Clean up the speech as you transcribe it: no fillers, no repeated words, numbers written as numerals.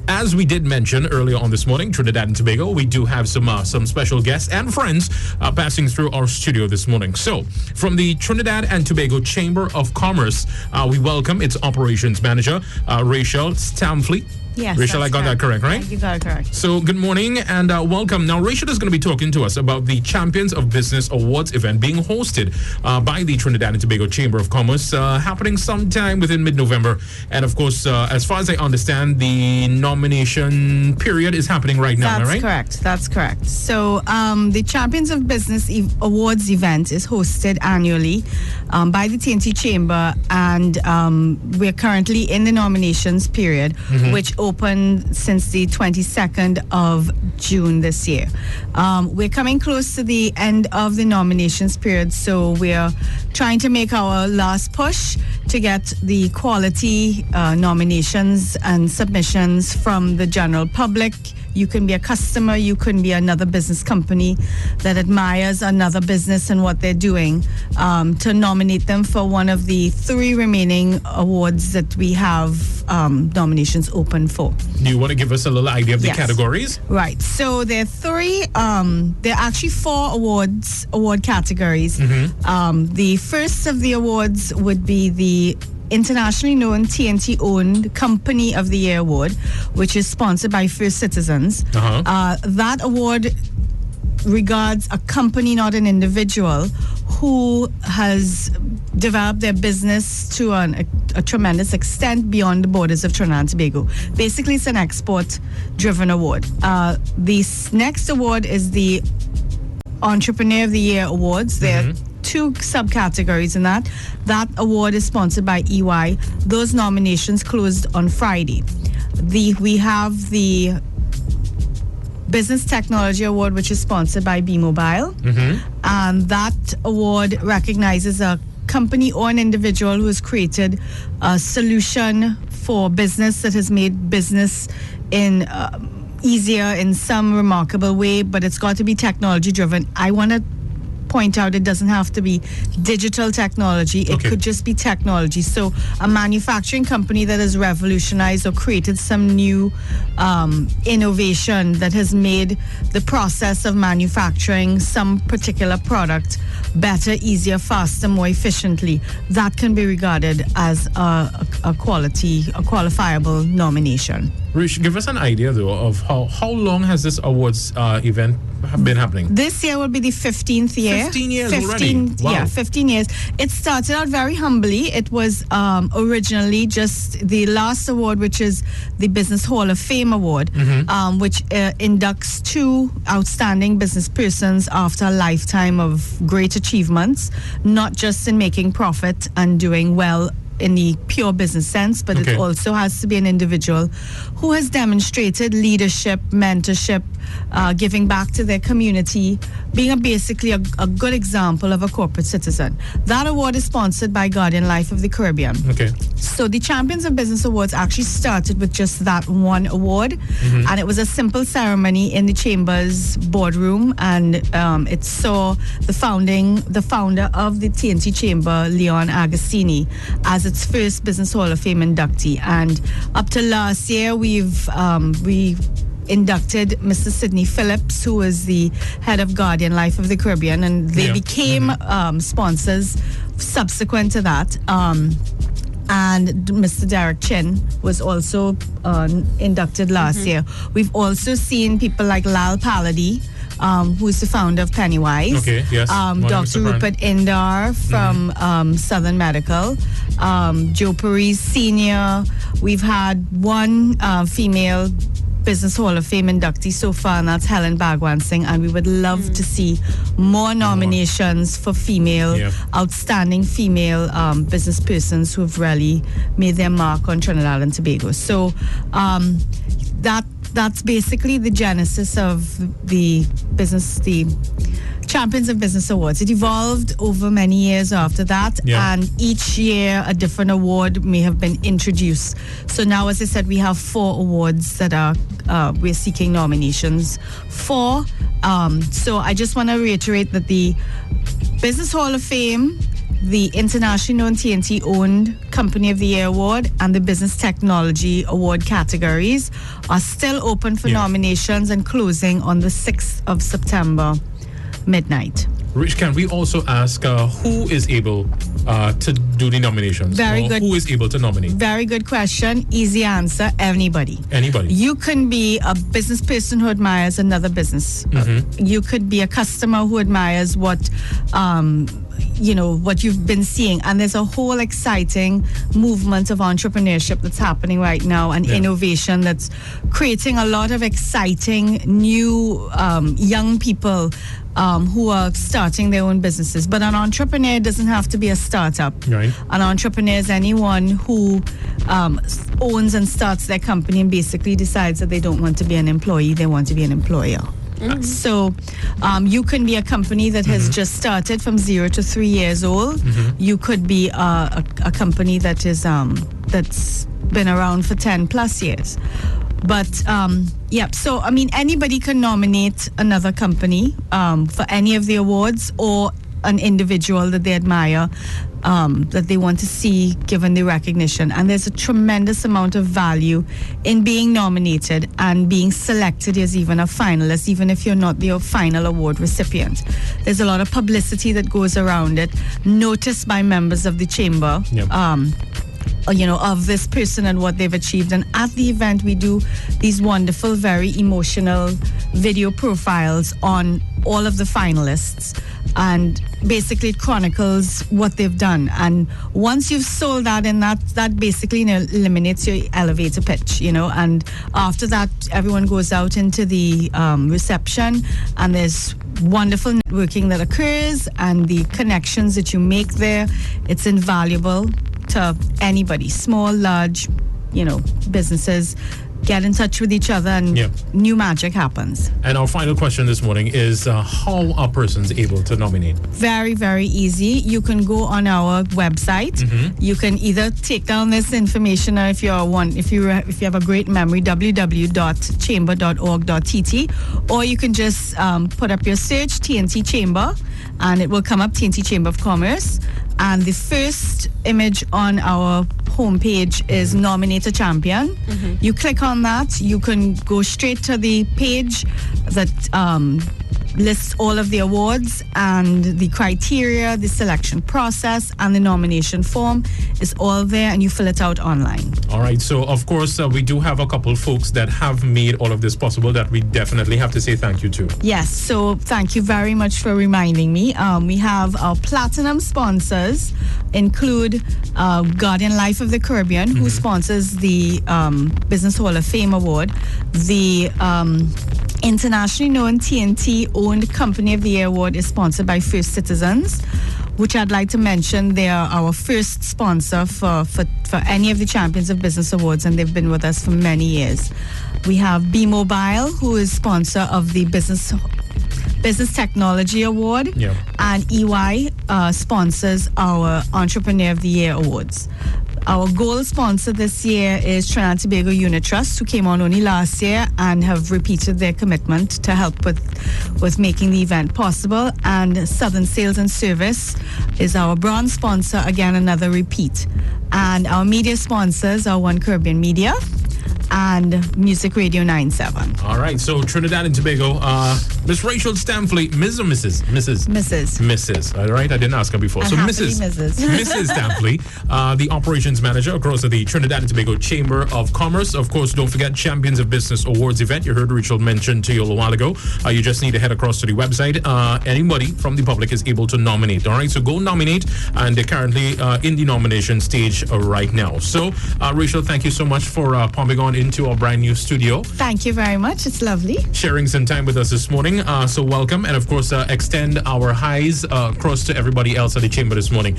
As we did mention earlier on this morning, Trinidad and Tobago, we do have some special guests and friends passing through our studio this morning. So, from the Trinidad and Tobago Chamber of Commerce, we welcome its operations manager, Rachel STAMPFLI. Yes, Rachel, I got that correct, right? Yeah, you got it correct. So, good morning and welcome. Now, Rachel is going to be talking to us about the Champions of Business Awards event being hosted by the Trinidad and Tobago Chamber of Commerce, happening sometime within mid-November. And, of course, as far as I understand, the nomination period is happening right now, That's right? correct. That's correct. So, the Champions of Business Awards event is hosted annually by the T&T Chamber, and we're currently in the nominations period, which opened since the 22nd of June this year. We're coming close to the end of the nominations period, so we're trying to make our last push to get the quality nominations and submissions from the general public. You can be a customer, you can be another business company that admires another business and what they're doing, to nominate them for one of the 3 remaining awards that we have nominations open for. Do you want to give us a little idea of the categories? Right. So there are 3, there are actually 4 award categories. The first of the awards would be the internationally known T&T owned Company of the Year Award, which is sponsored by First Citizens. That award regards a company, not an individual, who has developed their business to a tremendous extent beyond the borders of Trinidad and Tobago. Basically, it's an export-driven award. The next award is the Entrepreneur of the Year Awards. There are 2 subcategories in that. That award is sponsored by EY. Those nominations closed on Friday. We have the Business Technology Award, which is sponsored by B-Mobile. And that award recognizes a company or an individual who has created a solution for business that has made business in easier in some remarkable way, but it's got to be technology driven. I want to point out it doesn't have to be digital technology. It could just be technology. So a manufacturing company that has revolutionized or created some new innovation that has made the process of manufacturing some particular product better, easier, faster, more efficiently. That can be regarded as a qualifiable nomination. Rich, give us an idea, though, of how long has this awards event been happening? This year will be the 15th year. 15 years already? Wow. Yeah, 15 years. It started out very humbly. It was originally just the last award, which is the Business Hall of Fame Award, which inducts 2 outstanding business persons after a lifetime of great achievements, not just in making profit and doing well in the pure business sense, but it also has to be an individual who has demonstrated leadership, mentorship, giving back to their community, being basically a good example of a corporate citizen. That award is sponsored by Guardian Life of the Caribbean. So the Champions of Business Awards actually started with just that one award, and it was a simple ceremony in the Chamber's boardroom, and it saw the founder of the T&T Chamber, Leon Agostini, as its first Business Hall of Fame inductee. And up to last year, we inducted Mr. Sidney Phillips, who was the head of Guardian Life of the Caribbean, and they became sponsors subsequent to that. And Mr. Derek Chin was also inducted last year. We've also seen people like Lal Paladi, who's the founder of Pennywise. Dr. Rupert Indar from Southern Medical, Joe Paris Sr. We've had one female Business Hall of Fame inductee so far, and that's Helen Bhagwan Singh, and we would love to see more nominations for outstanding female business persons who have really made their mark on Trinidad and Tobago. So that's basically the genesis of the Champions of Business Awards. It evolved over many years after that, and each year a different award may have been introduced. So now, as I said, we have 4 awards that we're seeking nominations for. So I just want to reiterate that the Business Hall of Fame, the internationally known T&T owned Company of the Year Award and the Business Technology Award categories are still open for nominations and closing on the 6th of September, midnight. Rich, can we also ask who is able to do the nominations? Very good. Who is able to nominate? Very good question. Easy answer. Anybody. Anybody. You can be a business person who admires another business. You could be a customer who admires what what you've been seeing. And there's a whole exciting movement of entrepreneurship that's happening right now and innovation that's creating a lot of exciting new young people who are starting their own businesses. But an entrepreneur doesn't have to be a startup. Right. An entrepreneur is anyone who owns and starts their company and basically decides that they don't want to be an employee, they want to be an employer. So you can be a company that has just started from 0 to 3 years old. You could be a company that is that's been around for 10 plus years. But so I mean, anybody can nominate another company for any of the awards, or an individual that they admire, that they want to see given the recognition. And there's a tremendous amount of value in being nominated and being selected as even a finalist, even if you're not the final award recipient. There's a lot of publicity that goes around it, noticed by members of the chamber. Of this person and what they've achieved. And at the event, we do these wonderful, very emotional video profiles on all of the finalists. And basically it chronicles what they've done. And once you've sold that, and that basically eliminates your elevator pitch, and after that, everyone goes out into the reception, and there's wonderful networking that occurs, and the connections that you make there, it's invaluable to anybody, small, large, businesses. Get in touch with each other, and new magic happens. And our final question this morning is how are persons able to nominate? Very, very easy. You can go on our website. You can either take down this information, or if you have a great memory, www.chamber.org.tt, or you can just put up your search T&T Chamber, and it will come up, T&T Chamber of Commerce. And the first image on our homepage is Nominate a Champion. You click on that, you can go straight to the page that lists all of the awards and the criteria, the selection process, and the nomination form is all there, and you fill it out online. All right. So, of course, we do have a couple folks that have made all of this possible that we definitely have to say thank you to. Yes. So, thank you very much for reminding me. We have our platinum sponsors include Guardian Life of the Caribbean, who sponsors the Business Hall of Fame Award, the internationally known T&T owned Company of the Year Award is sponsored by First Citizens, which I'd like to mention. They are our first sponsor for any of the Champions of Business Awards, and they've been with us for many years. We have B Mobile, who is sponsor of the Business Technology Award, and EY sponsors our Entrepreneur of the Year Awards. Our gold sponsor this year is Trinidad and Tobago Unit Trust, who came on only last year and have repeated their commitment to help with making the event possible. And Southern Sales and Service is our bronze sponsor, again another repeat. And our media sponsors are One Caribbean Media and Music Radio 97. All right, so Trinidad and Tobago, Miss Rachel STAMPFLI, Ms. or Mrs.? Mrs. All right, I didn't ask her before. So Mrs. Mrs. STAMPFLI, the operations manager across the Trinidad and Tobago Chamber of Commerce. Of course, don't forget Champions of Business Awards event. You heard Rachel mention to you a little while ago. You just need to head across to the website. Anybody from the public is able to nominate. All right, so go nominate, and they're currently in the nomination stage right now. So, Rachel, thank you so much for popping on into our brand new studio. Thank you very much. It's lovely. Sharing some time with us this morning. So welcome. And of course, extend our highs across to everybody else at the chamber this morning.